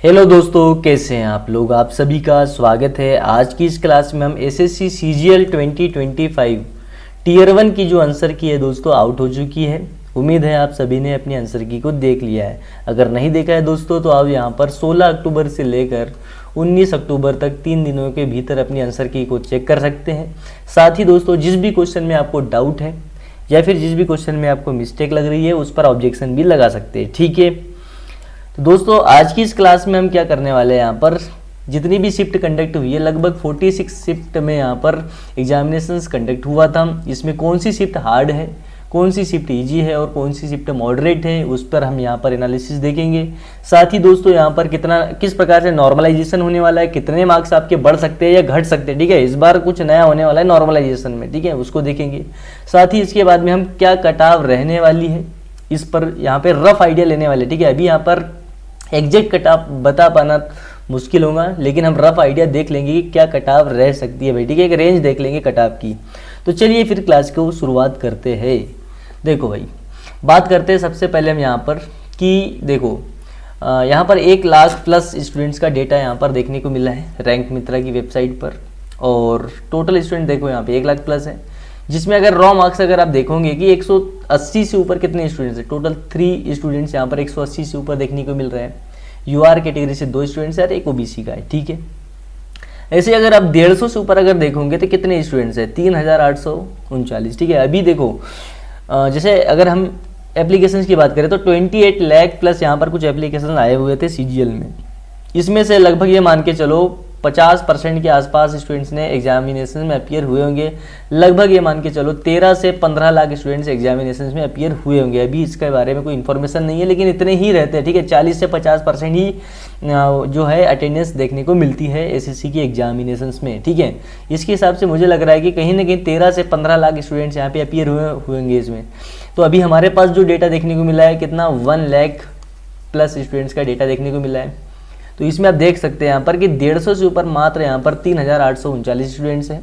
Hello दोस्तों, कैसे हैं आप लोग। आप सभी का स्वागत है। आज की इस क्लास में हम एसएससी सीजीएल 2025 टीयर 1 की जो आंसर की है दोस्तों आउट हो चुकी है। उम्मीद है आप सभी ने अपनी आंसर की को देख लिया है। अगर नहीं देखा है दोस्तों तो आप यहाँ पर 16 अक्टूबर से लेकर 19 अक्टूबर तक 3 दिनों के भीतर अपनी आंसर की को चेक कर सकते हैं। साथ ही दोस्तों जिस भी क्वेश्चन में आपको डाउट है या फिर जिस भी क्वेश्चन में आपको मिस्टेक लग रही है उस पर ऑब्जेक्शन भी लगा सकते हैं, ठीक है। तो दोस्तों आज की इस क्लास में हम क्या करने वाले हैं, यहाँ पर जितनी भी शिफ्ट कंडक्ट हुई है लगभग 46 शिफ्ट में यहाँ पर एग्जामिनेशंस कंडक्ट हुआ था। इसमें कौन सी शिफ्ट हार्ड है, कौन सी शिफ्ट इजी है और कौन सी शिफ्ट मॉडरेट है, उस पर हम यहाँ पर एनालिसिस देखेंगे। साथ ही दोस्तों यहाँ पर किस प्रकार से नॉर्मलाइजेशन होने वाला है, कितने मार्क्स आपके बढ़ सकते हैं या घट सकते हैं, ठीक है। इस बार कुछ नया होने वाला है नॉर्मलाइजेशन में, ठीक है, उसको देखेंगे। साथ ही इसके बाद में हम क्या कटाव रहने वाली है इस पर यहाँ पे रफ आइडिया लेने वाले, ठीक है। अभी यहाँ पर एग्जैक्ट कटाव बता पाना मुश्किल होगा, लेकिन हम रफ आइडिया देख लेंगे कि क्या कटाव रह सकती है भाई, ठीक है। एक रेंज देख लेंगे कटाव की। तो चलिए फिर क्लास को शुरुआत करते हैं। देखो भाई, बात करते हैं सबसे पहले हम यहाँ पर कि देखो यहाँ पर 1 लाख प्लस स्टूडेंट्स का डेटा यहाँ पर देखने को मिला है रैंक मित्रा की वेबसाइट पर। और टोटल स्टूडेंट देखो यहाँ पे 1 लाख प्लस है, जिसमें अगर रॉ मार्क्स अगर आप देखोगे कि 180 से ऊपर कितने स्टूडेंट्स हैं, टोटल 3 स्टूडेंट्स यहाँ पर 180 से ऊपर देखने को मिल रहे हैं। यूआर कैटेगरी से 2 स्टूडेंट्स हैं और 1 ओबीसी का है, ठीक है। ऐसे अगर आप 150 से ऊपर अगर देखोगे तो कितने स्टूडेंट्स हैं, 3839, ठीक है। अभी देखो जैसे अगर हम एप्लीकेशंस की बात करें तो 28 लाख प्लस यहाँ पर कुछ एप्लीकेशन आए हुए थे सीजीएल में। इसमें से लगभग ये मान के चलो 50% के आसपास स्टूडेंट्स ने एग्जामिनेशन में अपीयर हुए होंगे। लगभग ये मान के चलो 13 से 15 लाख स्टूडेंट्स एग्जामिनेशन में अपीयर हुए होंगे। अभी इसके बारे में कोई इन्फॉर्मेशन नहीं है, लेकिन इतने ही रहते हैं, ठीक है। 40 से 50% ही जो है अटेंडेंस देखने को मिलती है एसएससी की एग्जामिनेशंस में, ठीक है। इसके हिसाब से मुझे लग रहा है कि कहीं ना कहीं 13 से 15 लाख स्टूडेंट्स यहाँ पे अपीयर हुए होंगे इसमें। तो अभी हमारे पास जो डेटा देखने को मिला है कितना 1 लाख प्लस स्टूडेंट्स का डेटा देखने को मिला है। तो इसमें आप देख सकते हैं यहाँ पर कि 150 से ऊपर मात्र यहाँ पर 3839 स्टूडेंट्स हैं,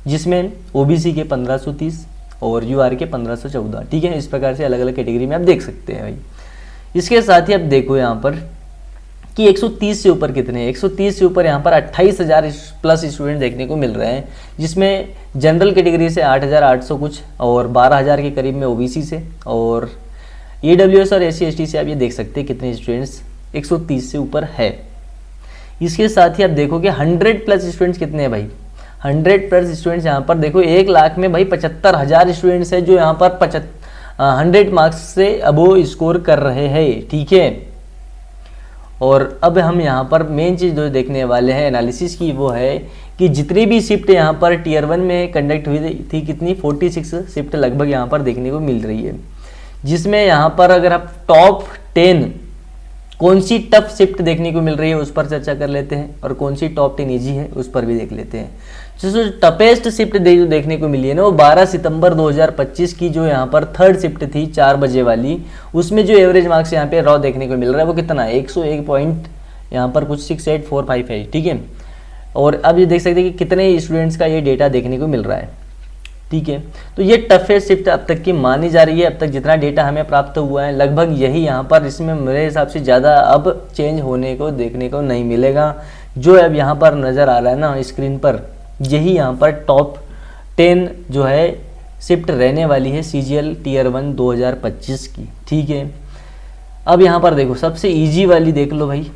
जिसमें ओबीसी के 1530 और यूआर के 1514, ठीक है। इस प्रकार से अलग अलग कैटेगरी में आप देख सकते हैं भाई। इसके साथ ही आप देखो यहाँ पर कि 130 से ऊपर कितने हैं, 130 से ऊपर यहाँ पर 28,000 प्लस स्टूडेंट देखने को मिल रहे हैं, जिसमें जनरल कैटेगरी से 8,800 कुछ और 12,000 के करीब में ओबीसी से, और ईडब्ल्यूएस और एससी एसटी से आप ये देख सकते हैं कितने स्टूडेंट्स 130 से ऊपर है। इसके साथ ही आप देखो कि 100 प्लस स्टूडेंट्स कितने हैं भाई, 100 प्लस स्टूडेंट्स यहाँ पर देखो 1 लाख में भाई 75,000 स्टूडेंट्स है जो यहाँ पर 100 मार्क्स से अबोव स्कोर कर रहे हैं, ठीक है। और अब हम यहाँ पर मेन चीज़ जो देखने वाले हैं एनालिसिस की वो है कि जितनी भी शिफ्ट यहाँ पर टीयर 1 में कंडक्ट हुई थी कितनी 46 शिफ्ट लगभग यहाँ पर देखने को मिल रही है, जिसमें यहाँ पर अगर आप टॉप 10 कौन सी टफ शिफ्ट देखने को मिल रही है उस पर चर्चा कर लेते हैं, और कौन सी टॉप 10 इजी है उस पर भी देख लेते हैं। जो टफेस्ट शिफ्ट देखने को मिली है ना वो 12 सितंबर 2025 की जो यहाँ पर 3rd शिफ्ट थी 4 बजे वाली, उसमें जो एवरेज मार्क्स यहाँ पे रॉ देखने को मिल रहा है वो कितना है 101 पॉइंट यहाँ पर कुछ 6845 है, ठीक है। और अब ये देख सकते हैं कि कितने स्टूडेंट्स का ये डेटा देखने को मिल रहा है, ठीक है। तो ये टफेस्ट शिफ्ट अब तक की मानी जा रही है। अब तक जितना डेटा हमें प्राप्त हुआ है लगभग यही यहाँ पर, इसमें मेरे हिसाब से ज़्यादा अब चेंज होने को देखने को नहीं मिलेगा। जो अब यहाँ पर नज़र आ रहा है ना स्क्रीन पर, यही यहाँ पर टॉप 10 जो है शिफ्ट रहने वाली है सीजीएल टीयर 1 2025 की, ठीक है। अब यहाँ पर देखो सबसे ईजी वाली देख लो भाई,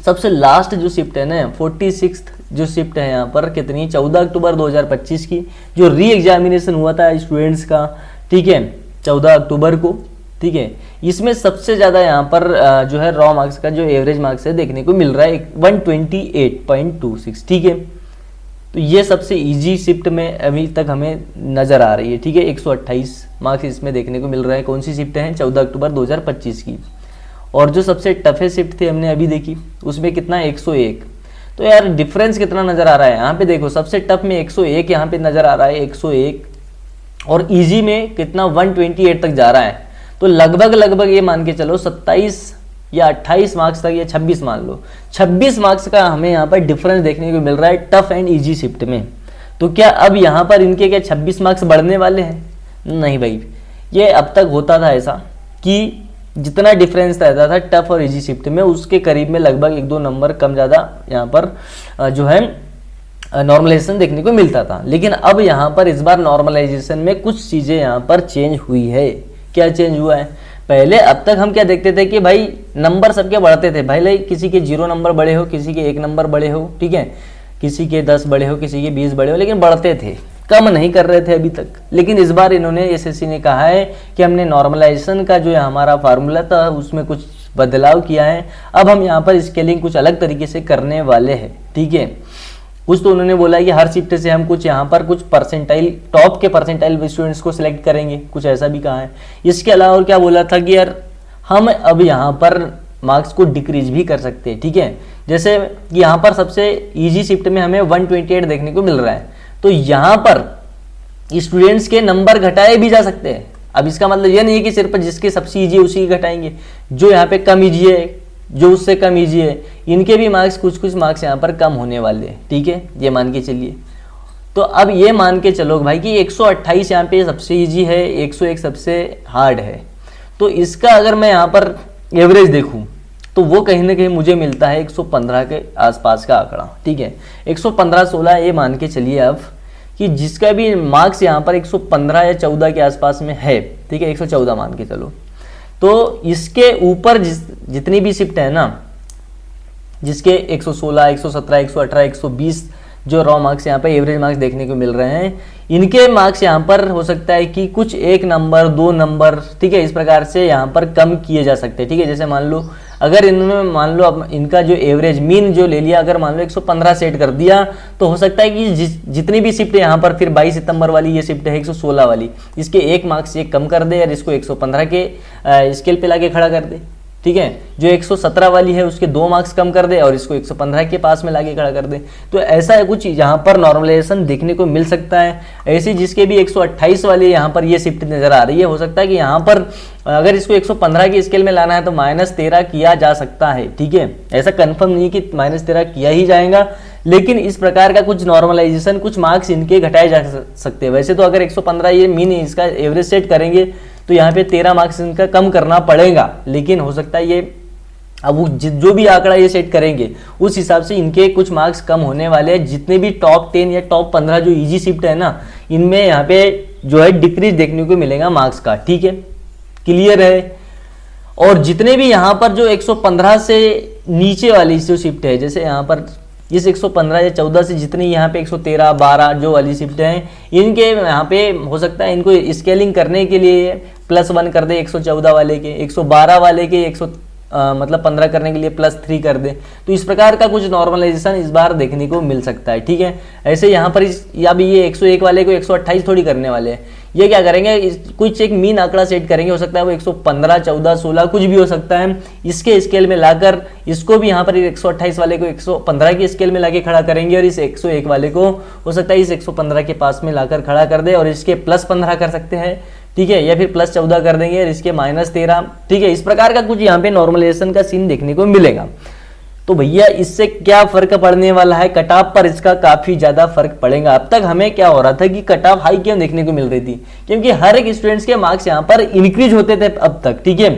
सबसे लास्ट जो शिफ्ट है ना 46 जो शिफ्ट है यहाँ पर कितनी 14 अक्टूबर 2025 की, जो री एग्जामिनेशन हुआ था स्टूडेंट्स का, ठीक है, 14 अक्टूबर को, ठीक है। इसमें सबसे ज़्यादा यहाँ पर जो है रॉ मार्क्स का जो एवरेज मार्क्स है देखने को मिल रहा है 128.26, ठीक है। तो ये सबसे इजी शिफ्ट में अभी तक हमें नज़र आ रही है, ठीक है। 128 मार्क्स इसमें देखने को मिल रहा है। कौन सी शिफ्ट है 14 अक्टूबर 2025 की। और जो सबसे टफेस्ट शिफ्ट थी हमने अभी देखी उसमें कितना 101। तो यार डिफरेंस कितना नज़र आ रहा है यहाँ पे देखो, सबसे टफ में 101 यहाँ पे नज़र आ रहा है 101, और इजी में कितना 128 तक जा रहा है। तो लगभग ये मान के चलो 27 या 28 मार्क्स तक या 26 मान लो, 26 मार्क्स का हमें यहाँ पर डिफरेंस देखने को मिल रहा है टफ एंड इजी शिफ्ट में। तो क्या अब यहाँ पर इनके क्या 26 मार्क्स बढ़ने वाले हैं? नहीं भाई, ये अब तक होता था ऐसा कि जितना डिफरेंस रहता था टफ और इजी शिफ्ट में, उसके करीब में लगभग 1-2 नंबर कम ज़्यादा यहाँ पर जो है नॉर्मलाइजेशन देखने को मिलता था। लेकिन अब यहाँ पर इस बार नॉर्मलाइजेशन में कुछ चीज़ें यहाँ पर चेंज हुई है। क्या चेंज हुआ है? पहले अब तक हम क्या देखते थे कि भाई नंबर सबके बढ़ते थे, भाई किसी के 0 नंबर बड़े हो, किसी के 1 नंबर बड़े हो, ठीक है, किसी के 10 बड़े हो, किसी के 20 बड़े हो, लेकिन बढ़ते थे, कम नहीं कर रहे थे अभी तक। लेकिन इस बार इन्होंने एसएससी ने कहा है कि हमने नॉर्मलाइजेशन का जो हमारा फार्मूला था उसमें कुछ बदलाव किया है। अब हम यहाँ पर स्केलिंग कुछ अलग तरीके से करने वाले हैं, ठीक है। कुछ तो उन्होंने बोला है कि हर शिफ्ट से हम कुछ यहाँ पर कुछ परसेंटाइल, टॉप के परसेंटाइल स्टूडेंट्स को सिलेक्ट करेंगे, कुछ ऐसा भी कहा है। इसके अलावा और क्या बोला था कि यार हम अब यहाँ पर मार्क्स को डिक्रीज भी कर सकते हैं, ठीक है। जैसे यहाँ पर सबसे इजी शिफ्ट में हमें 128 देखने को मिल रहा है, तो यहाँ पर स्टूडेंट्स के नंबर घटाए भी जा सकते हैं। अब इसका मतलब यह नहीं है कि सिर्फ जिसके सबसे इजी है उसी के घटाएंगे, जो यहाँ पे कम इजी है, जो उससे कम इजी है, इनके भी मार्क्स कुछ मार्क्स यहाँ पर कम होने वाले हैं, ठीक है, ये मान के चलिए। तो अब ये मान के चलो भाई कि 128 यहाँ पे सबसे इजी है, 101 सबसे हार्ड है। तो इसका अगर मैं यहाँ पर एवरेज देखूँ तो वो कहीं ना कहीं मुझे मिलता है 115 के आसपास का आंकड़ा, ठीक है, 115-16 ये मान के चलिए अब कि जिसका भी मार्क्स यहाँ पर 115 या 14 के आसपास में है, ठीक है, 114 मान के चलो, तो इसके ऊपर जितनी भी शिफ्ट है ना, जिसके 116, 117, 118, 120 जो रॉ मार्क्स यहाँ पर एवरेज मार्क्स देखने को मिल रहे हैं, इनके मार्क्स यहाँ पर हो सकता है कि कुछ 1 नंबर 2 नंबर, ठीक है, इस प्रकार से यहाँ पर कम किए जा सकते हैं, ठीक है। जैसे मान लो अगर इन्होंने मान लो अब इनका जो एवरेज मीन जो ले लिया, अगर मान लो 115 सेट कर दिया, तो हो सकता है कि जितनी भी शिफ्ट है यहाँ पर, फिर 22 सितंबर वाली ये शिफ्ट है 116 वाली, इसके 1 मार्क्स ये कम कर दे और इसको 115 के स्केल पे लाके खड़ा कर दे, ठीक है। जो 117 वाली है उसके 2 मार्क्स कम कर दे और इसको 115 के पास में लाके खड़ा कर दे। तो ऐसा कुछ यहाँ पर नॉर्मलाइजेशन देखने को मिल सकता है। ऐसी जिसके भी 128 वाली यहाँ पर ये शिफ्ट नजर आ रही है, हो सकता है कि यहाँ पर अगर इसको 115 के स्केल में लाना है तो -13 किया जा सकता है, ठीक है। ऐसा कंफर्म नहीं कि -13 किया ही जाएगा, लेकिन इस प्रकार का कुछ नॉर्मलाइजेशन, कुछ मार्क्स इनके घटाए जा सकते हैं। वैसे तो अगर 115 ये मीन इसका एवरेज सेट करेंगे तो यहाँ पे 13 मार्क्स इनका कम करना पड़ेगा, लेकिन हो सकता है ये अब वो जो भी आंकड़ा ये सेट करेंगे उस हिसाब से इनके कुछ मार्क्स कम होने वाले हैं। जितने भी टॉप 10 या टॉप 15 जो इजी शिफ्ट है ना, इनमें यहाँ पे जो है डिक्रीज देखने को मिलेगा मार्क्स का, ठीक है, क्लियर है। और जितने भी यहाँ पर जो 115 से नीचे वाली जो शिफ्ट है, जैसे यहाँ पर इस 115 या 14 से जितनी यहाँ पे 113, 12 जो वाली शिफ्ट हैं, इनके यहाँ पे हो सकता है इनको स्केलिंग करने के लिए +1 कर दे 114 वाले के, 112 वाले के 15 करने के लिए +3 कर दे। तो इस प्रकार का कुछ नॉर्मलाइजेशन इस बार देखने को मिल सकता है, ठीक है। ऐसे यहाँ पर या भी ये 101 वाले को 128 थोड़ी करने वाले हैं, ये क्या करेंगे, कुछ एक मीन आंकड़ा सेट करेंगे, हो सकता है वो 115, 14, 16 कुछ भी हो सकता है, इसके स्केल में लाकर इसको भी यहाँ पर 128 वाले को 115 के स्केल में लाके खड़ा करेंगे और इस 101 वाले को हो सकता है इस 115 के पास में लाकर खड़ा कर दे और इसके +15 कर सकते हैं, ठीक है, या फिर +14 कर देंगे और इसके -13, ठीक है। इस प्रकार का कुछ यहाँ पे नॉर्मलाइजेशन का सीन देखने को मिलेगा। तो भैया इससे क्या फर्क पड़ने वाला है, कट ऑफ पर इसका काफी ज्यादा फर्क पड़ेगा। अब तक हमें क्या हो रहा था कि कट ऑफ हाई क्यों देखने को मिल रही थी, क्योंकि हर एक स्टूडेंट्स के मार्क्स यहाँ पर इंक्रीज होते थे अब तक, ठीक है।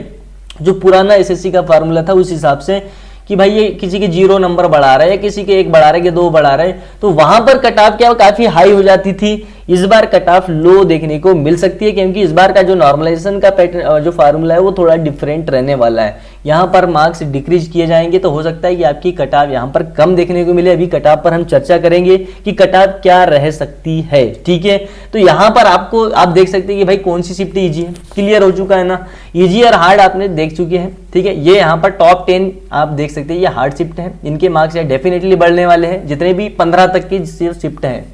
जो पुराना एसएससी का फार्मूला था उस हिसाब से कि भाई ये किसी के 0 नंबर बढ़ा रहे हैं, किसी के 1 बढ़ा रहे हैं, 2 बढ़ा रहे हैं, तो वहां पर कट ऑफ क्या काफी हाई हो जाती थी। इस बार कट ऑफ लो देखने को मिल सकती है, क्योंकि इस बार का जो नॉर्मलाइजेशन का पैटर्न जो फार्मूला है वो थोड़ा डिफरेंट रहने वाला है। यहाँ पर मार्क्स डिक्रीज किए जाएंगे, तो हो सकता है कि आपकी कट ऑफ यहाँ पर कम देखने को मिले। अभी कट ऑफ पर हम चर्चा करेंगे कि कट ऑफ क्या रह सकती है, ठीक है। तो यहाँ पर आप देख सकते हैं कि भाई कौन सी शिफ्ट इजी है, क्लियर हो चुका है ना, इजी और हार्ड आपने देख चुके हैं, ठीक है। ये यहाँ पर टॉप 10 आप देख सकते हैं, ये हार्ड शिफ्ट है, इनके मार्क्स डेफिनेटली बढ़ने वाले हैं। जितने भी 15 तक की शिफ्ट है,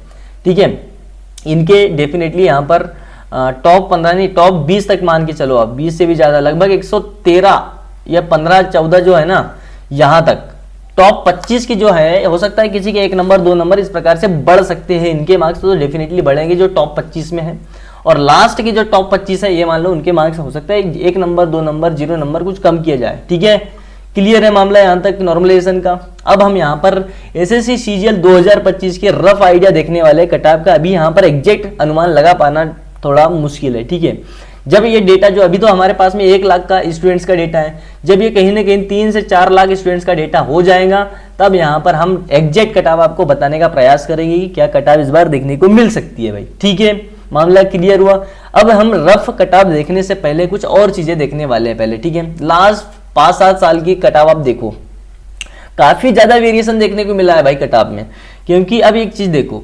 ठीक है, इनके डेफिनेटली यहाँ पर टॉप 15 नहीं, टॉप 20 तक मान के चलो, आप 20 से भी ज्यादा, लगभग 113 या 15-14 जो है ना, यहाँ तक टॉप 25 की जो है, हो सकता है किसी के 1 नंबर 2 नंबर इस प्रकार से बढ़ सकते हैं इनके मार्क्स, तो डेफिनेटली बढ़ेंगे जो टॉप 25 में है। और लास्ट की जो टॉप 25 है, ये मान लो उनके मार्क्स हो सकता है 1 नंबर 2 नंबर 0 नंबर कुछ कम किया जाए, ठीक है। क्लियर है मामला यहाँ तक नॉर्मलाइजेशन का। अब हम यहाँ पर एसएससी सीजीएल 2025 के रफ आइडिया देखने वाले कट ऑफ का। अभी यहाँ पर एग्जैक्ट अनुमान लगा पाना थोड़ा मुश्किल है, ठीक है। जब ये डेटा जो अभी तो हमारे पास में 1 लाख का स्टूडेंट्स का डेटा है, जब ये कहीं ना कहीं 3 से 4 लाख स्टूडेंट्स का डेटा हो जाएगा तब यहाँ पर हम एग्जैक्ट कट ऑफ आपको बताने का प्रयास करेंगे कि क्या कट ऑफ इस बार देखने को मिल सकती है भाई। ठीक है, मामला क्लियर हुआ। अब हम रफ कट ऑफ देखने से पहले कुछ और चीजें देखने वाले हैं पहले। ठीक है, लास्ट 5-7 साल की कट ऑफ आप देखो, काफी ज्यादा वेरिएशन देखने को मिला है भाई कट ऑफ में। क्योंकि अब एक चीज देखो,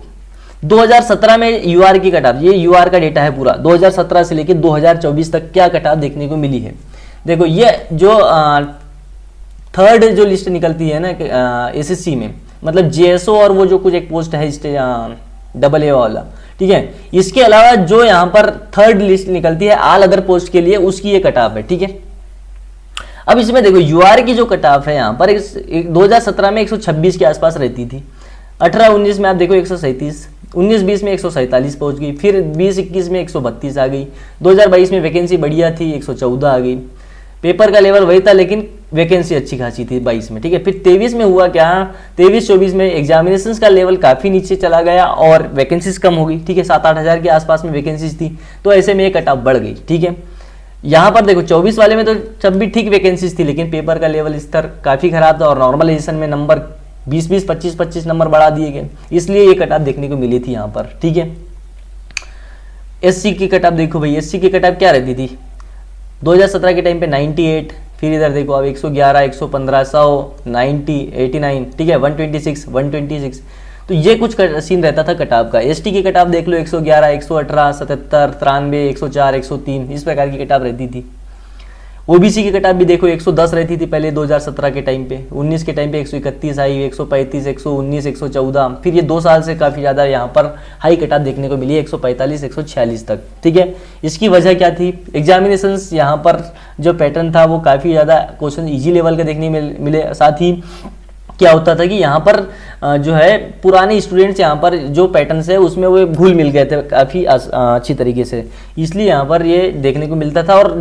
2017 में यूआर की कट ऑफ, ये यूआर का डेटा है पूरा, 2017 से लेकर 2024 तक क्या कट ऑफ देखने को मिली है। देखो ये जो थर्ड जो लिस्ट निकलती है ना एसएससी में, मतलब जेएसओ और वो जो कुछ एक पोस्ट है डबल ए वाला, ठीक है, इसके अलावा जो यहाँ पर थर्ड लिस्ट निकलती है ऑल अदर पोस्ट के लिए, उसकी ये कट ऑफ है। ठीक है, अब इसमें देखो यूआर की जो कट ऑफ है यहाँ पर 2017 में 126 के आसपास रहती थी, 18-19 में आप देखो 137, 19-20 में 147 पहुंच गई, फिर 20-21 में 132 आ गई, 2022 में वैकेंसी बढ़िया थी 114 आ गई, पेपर का लेवल वही था लेकिन वैकेंसी अच्छी खासी थी 22 में। ठीक है, फिर 23 में हुआ क्या, 23-24 में एग्जामिनेशन का लेवल काफी नीचे चला गया और वैकेंसीज कम हो गई। ठीक है, 7-8 हज़ार के आसपास में वैकेंसीज थी, तो ऐसे में ये कट ऑफ बढ़ गई। ठीक है, यहाँ पर देखो 24 वाले में तो जब भी ठीक वैकेंसीज थी लेकिन पेपर का लेवल स्तर काफी खराब था और नॉर्मलाइजेशन में नंबर 20-20, 25-25 नंबर बढ़ा दिए गए, इसलिए ये कट ऑफ देखने को मिली थी यहाँ पर। ठीक है, एससी की कट ऑफ देखो भाई, एससी की कट ऑफ क्या रहती थी 2017 के टाइम पे 98, फिर इधर देखो अब 111, 115, 100, 90, 89, ठीक है, 126, तो ये कुछ सीन रहता था कट ऑफ का। एसटी की कट ऑफ देख लो 111, 118, 77, 93, 104, 103, इस प्रकार की कट ऑफ रहती थी। ओबीसी की कट ऑफ भी देखो 110 रहती थी पहले 2017 के टाइम पे, 19 के टाइम पे 131 आई, 135, 119, 114, फिर ये 2 साल से काफ़ी ज़्यादा यहाँ पर हाई कट ऑफ देखने को मिली है 145, 146 तक। ठीक है, इसकी वजह क्या थी, एग्जामिनेशंस यहाँ पर जो पैटर्न था वो काफ़ी ज़्यादा क्वेश्चन ईजी लेवल के देखने मिले, साथ ही क्या होता था कि यहाँ पर जो है पुराने स्टूडेंट्स यहाँ पर जो पैटर्न्स है उसमें वो घुल मिल गए थे काफ़ी अच्छी तरीके से, इसलिए यहाँ पर ये देखने को मिलता था। और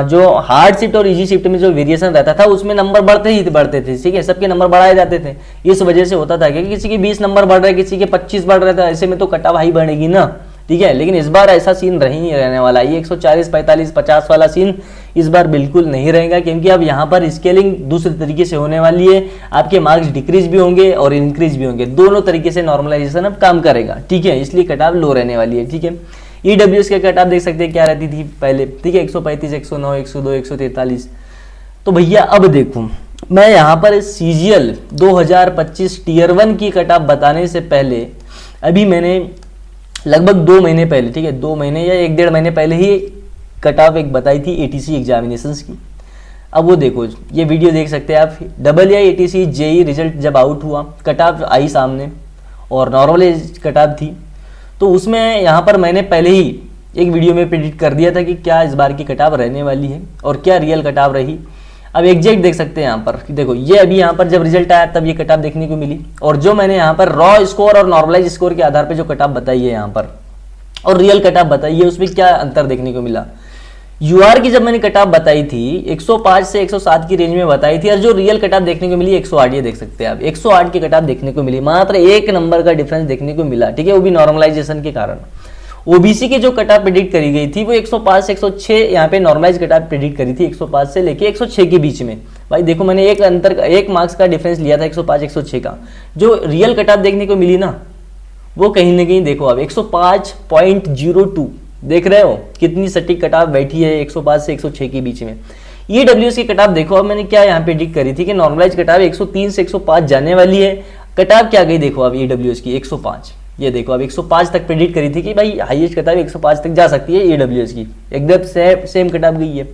जो हार्ड शिफ्ट और इजी शिफ्ट में जो वेरिएशन रहता था उसमें नंबर बढ़ते थे। ठीक है, सबके नंबर बढ़ाए जाते थे, इस वजह से होता था कि किसी के 20 नंबर बढ़ रहे, किसी के 25 बढ़ रहे थे, ऐसे में तो कट ऑफ हाई बढ़ेगी ना। ठीक है, लेकिन इस बार ऐसा सीन नहीं रहने वाला, ये 140, 45, 50 वाला सीन इस बार बिल्कुल नहीं रहेगा, क्योंकि अब यहाँ पर स्केलिंग दूसरे तरीके से होने वाली है, आपके मार्क्स डिक्रीज भी होंगे और इंक्रीज भी होंगे, दोनों तरीके से नॉर्मलाइजेशन अब काम करेगा। ठीक है, इसलिए कट ऑफ लो रहने वाली है। ठीक है, ईडब्ल्यूएस के कट ऑफ देख सकते हैं क्या रहती थी पहले। ठीक है, 135, 109, 102, 143। तो भैया अब देखो, मैं यहाँ पर सीजीएल 2025 टीयर 1 की कट ऑफ बताने से पहले अभी मैंने लगभग 2 महीने पहले, ठीक है 2 महीने या 1-1.5 महीने पहले ही कट ऑफ एक बताई थी एटीसी एग्जामिनेशंस की। अब वो देखो, ये वीडियो देख सकते हैं आप, डबल या एटीसी जेई रिजल्ट जब आउट हुआ, कट ऑफ आई सामने और नॉर्मल एज कट ऑफ थी, तो उसमें यहाँ पर मैंने पहले ही एक वीडियो में प्रेडिक्ट कर दिया था कि क्या इस बार की कट ऑफ रहने वाली है और क्या रियल कट ऑफ रही। अब एग्जैक्ट देख सकते हैं यहाँ पर, देखो ये अभी यहाँ पर जब रिजल्ट आया तब ये कट ऑफ देखने को मिली, और जो मैंने यहाँ पर रॉ स्कोर और नॉर्मलाइज स्कोर के आधार पर जो कट ऑफ बताई है यहाँ पर और रियल कट ऑफ बताई है, उसमें क्या अंतर देखने को मिला। यूआर की जब मैंने कट ऑफ बताई थी 105 से 107 की रेंज में बताई थी, और जो रियल कट ऑफ देखने को मिली 108, ये देख सकते हैं आप 108 की कट ऑफ देखने को मिली, मात्र 1 नंबर का डिफरेंस देखने को मिला। ठीक है, वो भी नॉर्मलाइजेशन के कारण। ओबीसी की जो कट ऑफ प्रेडिक्ट करी गई थी वो 105 से 106, यहाँ पे नॉर्मलाइज कट ऑफ प्रेडिक्ट करी थी 105 से लेके 106 के बीच में। भाई देखो, मैंने एक मार्क्स का डिफरेंस लिया था 105, 106 का। जो रियल कट ऑफ देखने को मिली ना, वो कहीं ना कहीं देखो आप 105.02 देख रहे हो, कितनी सटीक कट ऑफ बैठी है 105 से 106 के बीच में। ईडब्ल्यूएस की कट ऑफ देखो, अब मैंने क्या यहाँ पे प्रेडिक्ट करी थी कि नॉर्मलाइज कट ऑफ 103 से 105 जाने वाली है। कट ऑफ क्या गई देखो अब ईडब्ल्यूएस की 105, ये देखो अब 105 तक प्रेडिक्ट करी थी कि भाई हाईएस्ट कट ऑफ 105 तक जा सकती है ईडब्ल्यूएस की, एकदम सेम कट ऑफ गई है।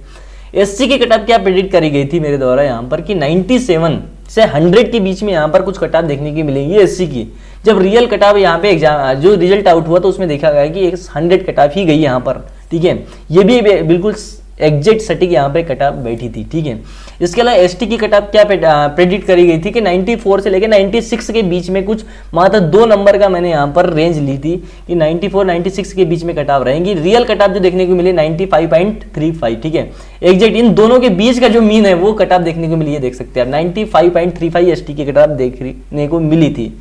एससी की कट ऑफ क्या प्रेडिक्ट करी गई थी मेरे द्वारा यहाँ पर कि 97 से 100 के बीच में यहाँ पर कुछ कट ऑफ देखने की मिलेगी एससी की। जब रियल कट ऑफ यहाँ पे एग्जाम जो रिजल्ट आउट हुआ तो उसमें देखा गया कि 100 कट ऑफ ही गई यहाँ पर। ठीक है, ये भी बिल्कुल एग्जैक्ट सटीक यहाँ पे कट ऑफ बैठी थी। ठीक है, इसके अलावा एसटी की कट ऑफ क्या प्रेडिक्ट करी गई थी कि 94 से लेकर 96 के बीच में कुछ मात्र 2 नंबर का मैंने यहाँ पर रेंज ली थी कि 94, 96 के बीच में कट ऑफ रहेंगी। रियल कट ऑफ जो देखने को मिली 95.35। ठीक है, एग्जैक्ट इन दोनों के बीच का जो मीन है वो कट ऑफ देखने को मिली है, देख सकते हैं आप 95.35 एसटी की कट ऑफ देखने को मिली थी।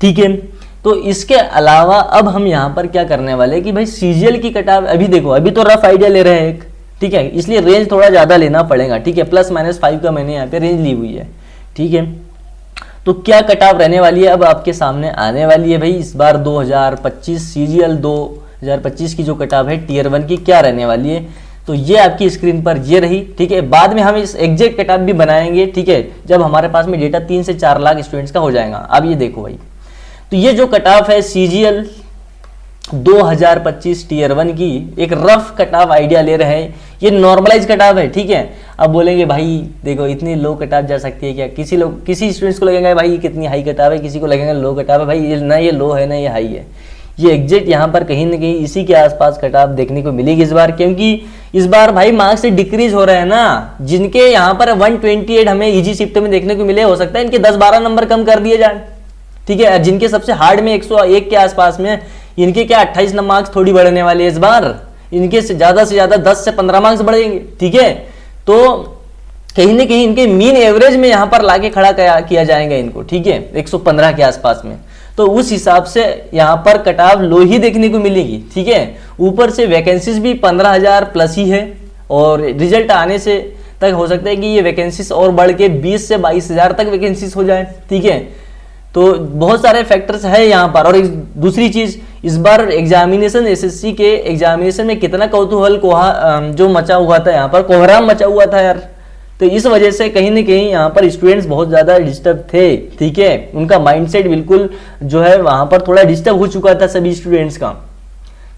ठीक है, तो इसके अलावा अब हम यहाँ पर क्या करने वाले हैं कि भाई सीजीएल की कटाव, अभी देखो अभी तो रफ आइडिया ले रहे हैं एक, ठीक है, इसलिए रेंज थोड़ा ज़्यादा लेना पड़ेगा, ठीक है, +-5 का मैंने यहाँ पे रेंज ली हुई है, ठीक है। तो क्या कटाव रहने वाली है अब आपके सामने आने वाली है भाई इस बार 2025 सीजीएल 2025 की जो कटाव है टीयर 1 की क्या रहने वाली है, तो ये आपकी स्क्रीन पर ये रही, ठीक है। बाद में हम इस एग्जैक्ट कटाव भी बनाएंगे, ठीक है, जब हमारे पास में डेटा 3 से 4 लाख स्टूडेंट्स का हो जाएगा। अब ये देखो भाई, तो ये जो कटाव है सीजीएल 2025 टीयर 1 की एक रफ कटाव आइडिया ले रहे हैं, ये नॉर्मलाइज कटाव है, ठीक है। अब बोलेंगे भाई देखो इतनी लो कटाव जा सकती है क्या, किसी स्टूडेंट्स को लगेगा भाई कितनी हाई कटाव है, किसी को लगेगा लो कटाव है, भाई ना ये लो है ना ये हाई है, ये एग्जैक्ट यहाँ पर कहीं ना कहीं इसी के आसपास कटाव देखने को मिलेगी इस बार, क्योंकि इस बार भाई मार्क्स से डिक्रीज हो रहे हैं ना, जिनके यहाँ पर 128 हमें इजी शिफ्ट में देखने को मिले, हो सकता है इनके 10-12 नंबर कम कर दिए जाए, ठीक है। जिनके सबसे हार्ड में 101 के आसपास में, इनके क्या 28 मार्क्स थोड़ी बढ़ने वाले इस बार, इनके से ज्यादा 10 से 15 मार्क्स बढ़ेंगे, ठीक है। तो कहीं ना कहीं इनके मीन एवरेज में यहाँ पर लाके खड़ा किया जाएगा इनको, ठीक है, 115 के आसपास में, तो उस हिसाब से यहाँ पर कटाव लो ही देखने को मिलेगी, ठीक है। ऊपर से वैकेंसीज भी 15,000 प्लस ही है, और रिजल्ट आने से तक हो सकता है कि ये वैकेंसीज और बढ़ के 20 से 22,000 तक वैकेंसीज हो जाए, ठीक है। तो बहुत सारे फैक्टर्स है यहाँ पर। और दूसरी चीज, इस बार एग्जामिनेशन एसएससी के एग्जामिनेशन में कितना कौतूहल जो मचा हुआ था, यहाँ पर कोहराम मचा हुआ था यार, तो इस वजह से कहीं ना कहीं यहाँ पर स्टूडेंट्स बहुत ज्यादा डिस्टर्ब थे, ठीक है, उनका माइंडसेट बिल्कुल जो है वहां पर थोड़ा डिस्टर्ब हो चुका था सभी स्टूडेंट्स का।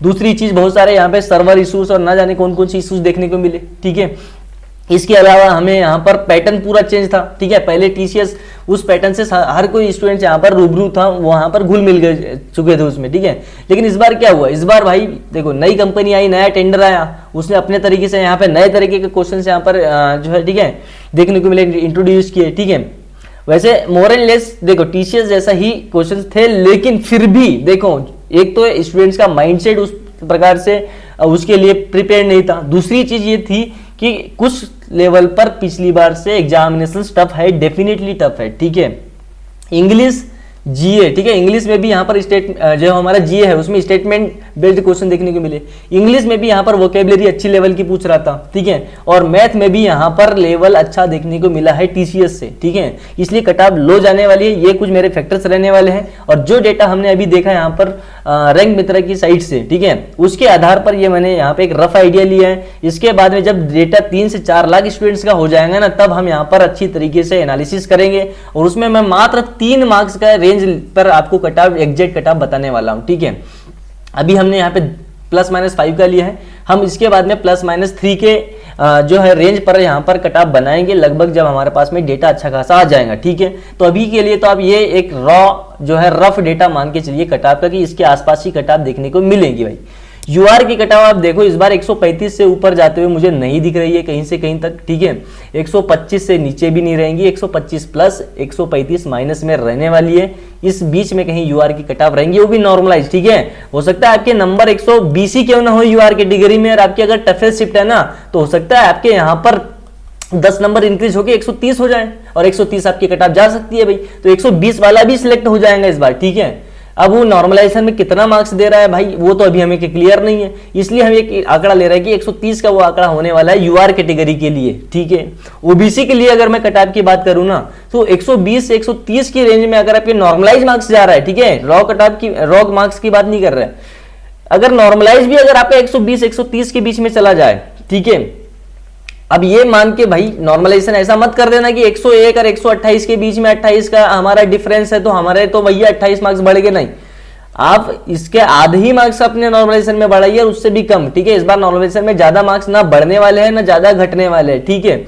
दूसरी चीज, बहुत सारे यहाँ पे सर्वर इश्यूज और ना जाने कौन कौन सी इश्यूज देखने को मिले, ठीक है। इसके अलावा हमें यहाँ पर पैटर्न पूरा चेंज था, ठीक है, पहले टीसीएस उस पैटर्न से हर कोई स्टूडेंट यहाँ पर रूबरू था, वहां पर घुल मिल गए चुके थे उसमें, ठीक है। लेकिन इस बार क्या हुआ, इस बार भाई देखो नई कंपनी आई, नया टेंडर आया, उसने अपने तरीके से यहाँ पे नए तरीके के क्वेश्चन यहाँ पर जो है, ठीक है, देखने को मिले, इंट्रोड्यूस किए, ठीक है। वैसे मोर एंड लेस देखो टीसीएस जैसा ही क्वेश्चन थे, लेकिन फिर भी देखो एक तो स्टूडेंट्स का माइंडसेट उस प्रकार से उसके लिए प्रिपेयर नहीं था। दूसरी चीज ये थी कि कुछ लेवल पर पिछली बार से एग्जामिनेशन टफ है, डेफिनेटली टफ है, ठीक है। इंग्लिश जीए, ठीक है, इंग्लिश में भी यहाँ पर जो हमारा जीए है उसमें स्टेटमेंट बेस्ड क्वेश्चन देखने को मिले, इंग्लिश में भी यहाँ पर वोकेबलरी अच्छी लेवल की पूछ रहा था, ठीक है, और मैथ में भी यहाँ पर लेवल अच्छा देखने को मिला है टीसीएस से, ठीक है। इसलिए कटाव लो जाने वाली है, ये कुछ मेरे फैक्टर्स रहने वाले हैं। और जो डेटा हमने अभी देखा यहाँ पर रैंक मित्रा की साइट से, ठीक है, उसके आधार पर ये मैंने यहाँ पे एक रफ आइडिया लिया है। इसके बाद में जब डेटा 3 से 4 लाख स्टूडेंट्स का हो जाएगा ना, तब हम यहाँ पर अच्छी तरीके से एनालिसिस करेंगे, और उसमें मैं मात्र 3 मार्क्स का रेंज पर आपको कटाव एग्जैक्ट कटाव बताने वाला हूं, ठीक है। अभी हमने यहाँ पे +-5 का लिया है, हम इसके बाद में +-3 के जो है रेंज पर यहाँ पर कटाव बनाएंगे लगभग जब हमारे पास में डेटा अच्छा खासा आ जाएगा, ठीक है। तो अभी के लिए तो आप ये एक रॉ जो है रफ डेटा मान के चलिए कटाव का कि इसके आसपास ही कटाव देखने को मिलेगी भाई। यूआर की कटाव आप देखो इस बार 135 से ऊपर जाते हुए मुझे नहीं दिख रही है कहीं से कहीं तक, ठीक है। 125 से नीचे भी नहीं रहेंगी, 125 प्लस 135 माइनस में रहने वाली है। इस बीच में कहीं यूआर की कटाव रहेंगी, वो भी नॉर्मलाइज, ठीक है। हो सकता है आपके नंबर 120 ही क्यों ना हो यूआर कैटेगरी में, और आपकी अगर टफेस्ट शिफ्ट है ना, तो हो सकता है आपके यहाँ पर 10 नंबर इंक्रीज होकर 130 हो जाए, और 130 आपकी कटाव जा सकती है भाई, तो 120 वाला भी सिलेक्ट हो जाएगा इस बार, ठीक है। अब वो नॉर्मलाइजेशन में कितना मार्क्स दे रहा है भाई, वो तो अभी हमें क्लियर नहीं है, इसलिए हम एक आंकड़ा ले रहे हैं कि 130 का वो आंकड़ा होने वाला है यूआर कैटेगरी के लिए, ठीक है। ओबीसी के लिए अगर मैं कटाव की बात करूं ना, तो 120 से 130 की रेंज में अगर आपके नॉर्मलाइज मार्क्स जा रहा है, ठीक है, रॉ कटाव की रॉ मार्क्स की बात नहीं कर रहे हैं, अगर नॉर्मलाइज भी अगर आपका 120-130 के बीच में चला जाए, ठीक है। अब ये मान के भाई नॉर्मलाइजेशन ऐसा मत कर देना कि 101 और 128 के बीच में 28 का हमारा डिफरेंस है, तो हमारे तो भैया 28 मार्क्स बढ़ गए, नहीं, आप इसके आधे ही मार्क्स अपने नॉर्मलाइजेशन में बढ़ाइए, उससे भी कम, ठीक है। इस बार नॉर्मलाइजेशन में ज्यादा मार्क्स ना बढ़ने वाले हैं ना ज्यादा घटने वाले हैं, ठीक है।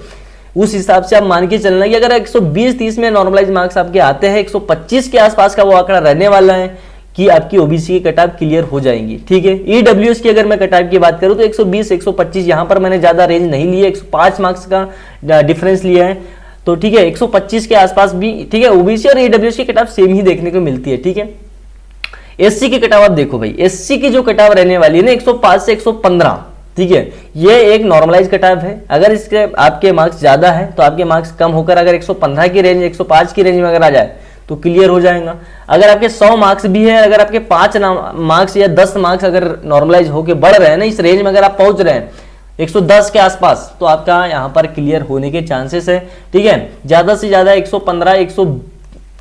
उस हिसाब से आप मान के चलना कि अगर 120-30 में नॉर्मलाइज मार्क्स आपके आते हैं, 125 के आसपास का वो आंकड़ा रहने वाला है कि आपकी ओबीसी की कटाव क्लियर हो जाएंगी, ठीक है। ईडब्ल्यूएस की अगर मैं कटाव की बात करूं तो 120-125, यहां पर मैंने ज्यादा रेंज नहीं लिया, 105 मार्क्स का डिफरेंस लिया है, तो ठीक है, 125 के आसपास भी, ठीक है। ओबीसी और ईडब्ल्यूएस की कटाव सेम ही देखने को मिलती है, ठीक है। एससी की कटाव आप देखो भाई, एससी की जो कटाव रहने वाली है ना 105 से 115, ठीक है, ये एक नॉर्मलाइज कटाव है। अगर इसके आपके मार्क्स ज्यादा है तो आपके मार्क्स कम होकर अगर 115 की रेंज 105 की रेंज में अगर आ जाए तो क्लियर हो जाएगा। अगर आपके 100 मार्क्स भी है, अगर आपके 5 मार्क्स या 10 मार्क्स अगर नॉर्मलाइज होके बढ़ रहे हैं ना, इस रेंज में अगर आप पहुंच रहे हैं 110 के आसपास, तो आपका यहाँ पर क्लियर होने के चांसेस है। ठीक है, ज्यादा से ज्यादा 115 100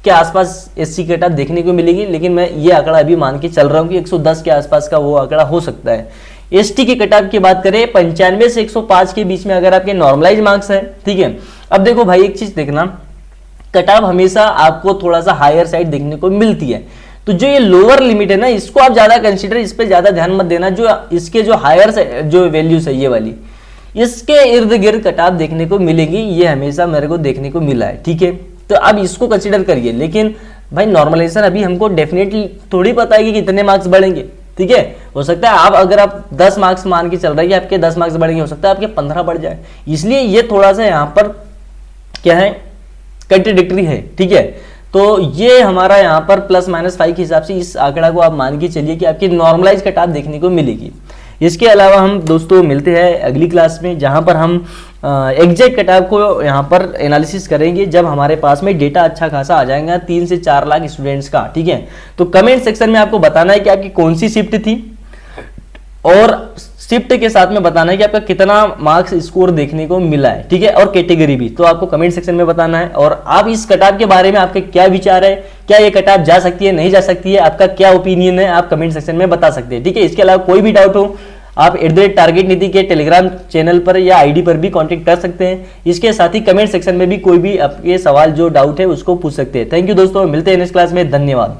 के आसपास एससी कट ऑफ देखने को मिलेगी, लेकिन मैं ये आंकड़ा अभी मान के चल रहा हूँ कि 110 के आसपास का वो आंकड़ा हो सकता है। एसटी के कट ऑफ की बात करें 95 से 105 के बीच में अगर आपके नॉर्मलाइज मार्क्स है। ठीक है, अब देखो भाई एक चीज देखना, कट ऑफ हमेशा आपको थोड़ा सा हायर साइड देखने को मिलती है, तो जो ये लोअर लिमिट है ना, इसको आप ज्यादा कंसीडर, इस पे ज्यादा ध्यान मत देना। जो इसके जो हायर जो वैल्यूज है ये वाली, इसके इर्द गिर्द कट ऑफ देखने को मिलेगी, ये हमेशा मेरे को देखने को मिला है। ठीक है, तो अब इसको कंसीडर करिए, लेकिन भाई नॉर्मलाइजेशन अभी हमको डेफिनेटली थोड़ी पता है कि कितने मार्क्स बढ़ेंगे। ठीक है, हो सकता है आप अगर आप 10 मार्क्स मान के चल रहे हैं कि आपके 10 मार्क्स बढ़ेंगे, हो सकता है आपके 15 बढ़ जाए, इसलिए ये थोड़ा सा यहाँ पर क्या है, कंट्राडिक्टरी है। ठीक है, तो ये हमारा यहाँ पर +-5 के हिसाब से इस आंकड़ा को आप मान के चलिए कि आपकी नॉर्मलाइज कट ऑफ देखने को मिलेगी। इसके अलावा हम दोस्तों मिलते हैं अगली क्लास में, जहां पर हम एग्जैक्ट कट ऑफ को यहाँ पर एनालिसिस करेंगे, जब हमारे पास में डेटा अच्छा खासा आ जाएगा 3 से 4 लाख स्टूडेंट्स का। ठीक है, तो कमेंट सेक्शन में आपको बताना है कि आपकी कौन सी शिफ्ट थी, और शिफ्ट के साथ में बताना है कि आपका कितना मार्क्स स्कोर देखने को मिला है। ठीक है, और कैटेगरी भी, तो आपको कमेंट सेक्शन में बताना है। और आप इस कट ऑफ के बारे में आपके क्या विचार है, क्या ये कट ऑफ जा सकती है, नहीं जा सकती है, आपका क्या ओपिनियन है, आप कमेंट सेक्शन में बता सकते हैं। ठीक है, इसके अलावा कोई भी डाउट हो आप @टारगेट नीति के टेलीग्राम चैनल पर या आईडी पर भी कांटेक्ट कर सकते हैं। इसके साथ ही कमेंट सेक्शन में भी कोई भी आपके सवाल जो डाउट है उसको पूछ सकते हैं। थैंक यू दोस्तों, मिलते हैं नेक्स्ट क्लास में, धन्यवाद।